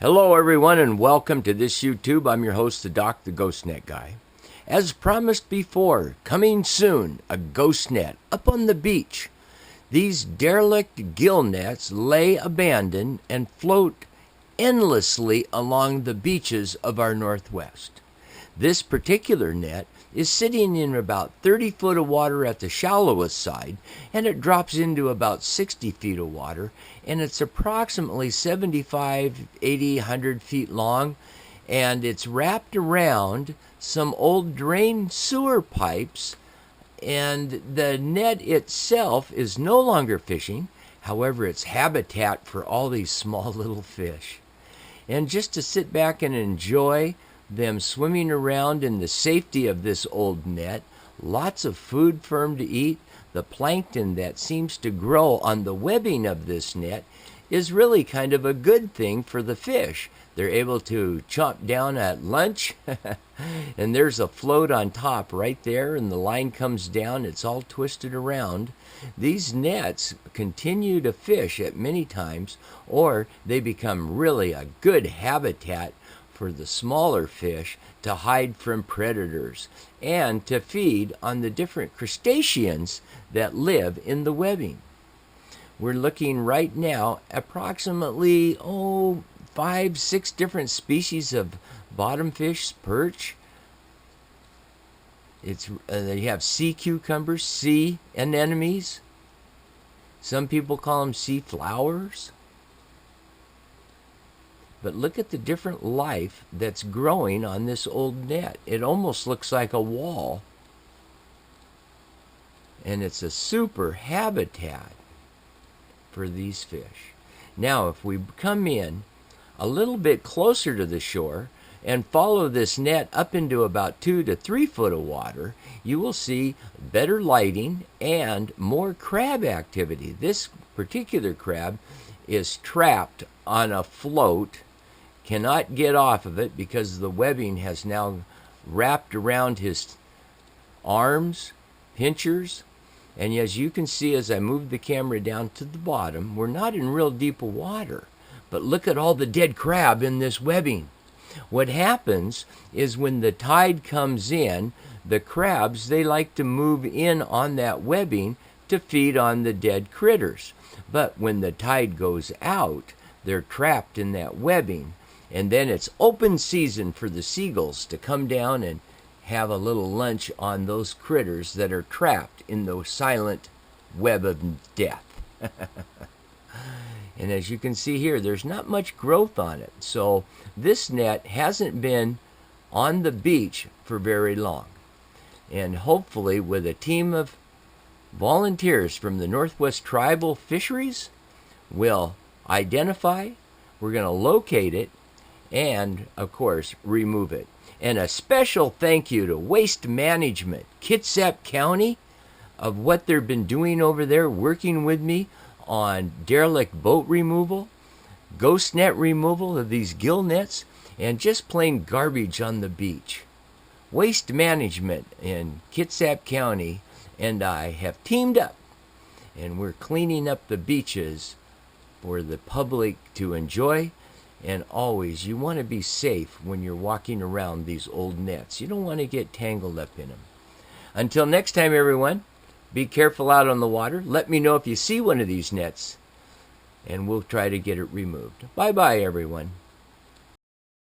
Hello everyone and welcome to this YouTube. I'm your host, the Doc, the Ghost Net Guy. As promised before, coming soon, a ghost net up on the beach. These derelict gill nets lay abandoned and float endlessly along the beaches of our Northwest. This particular net is sitting in about 30 foot of water at the shallowest side, and it drops into about 60 feet of water, and it's approximately 75, 80, 100 feet long, and it's wrapped around some old drain sewer pipes, and the net itself is no longer fishing. However, it's habitat for all these small little fish. And just to sit back and enjoy them swimming around in the safety of this old net, lots of food for them to eat. The plankton that seems to grow on the webbing of this net is really kind of a good thing for the fish. They're able to chomp down at lunch, and there's a float on top right there, and the line comes down. It's all twisted around. These nets continue to fish at many times, or they become really a good habitat for the smaller fish to hide from predators and to feed on the different crustaceans that live in the webbing. We're looking right now approximately 5, 6 different species of bottom fish, perch. They have sea cucumbers, sea anemones. Some people call them sea flowers. But look at the different life that's growing on this old net. It almost looks like a wall. And it's a super habitat for these fish. Now, if we come in a little bit closer to the shore and follow this net up into about 2 to 3 foot of water, you will see better lighting and more crab activity. This particular crab is trapped on a float, cannot get off of it because the webbing has now wrapped around his arms, pinchers, and as you can see as I move the camera down to the bottom, we're not in real deep water, but look at all the dead crab in this webbing. What happens is when the tide comes in, the crabs, they like to move in on that webbing to feed on the dead critters. But when the tide goes out, they're trapped in that webbing. And then it's open season for the seagulls to come down and have a little lunch on those critters that are trapped in the silent web of death. And as you can see here, there's not much growth on it. So this net hasn't been on the beach for very long. And hopefully with a team of volunteers from the Northwest Tribal Fisheries, we'll identify, we're going to locate it, and, of course, remove it. And a special thank you to Waste Management, Kitsap County, of what they've been doing over there, working with me on derelict boat removal, ghost net removal of these gill nets, and just plain garbage on the beach. Waste Management in Kitsap County and I have teamed up, and we're cleaning up the beaches for the public to enjoy. And always, you want to be safe when you're walking around these old nets. You don't want to get tangled up in them. Until next time, everyone, be careful out on the water. Let me know if you see one of these nets, and we'll try to get it removed. Bye-bye, everyone.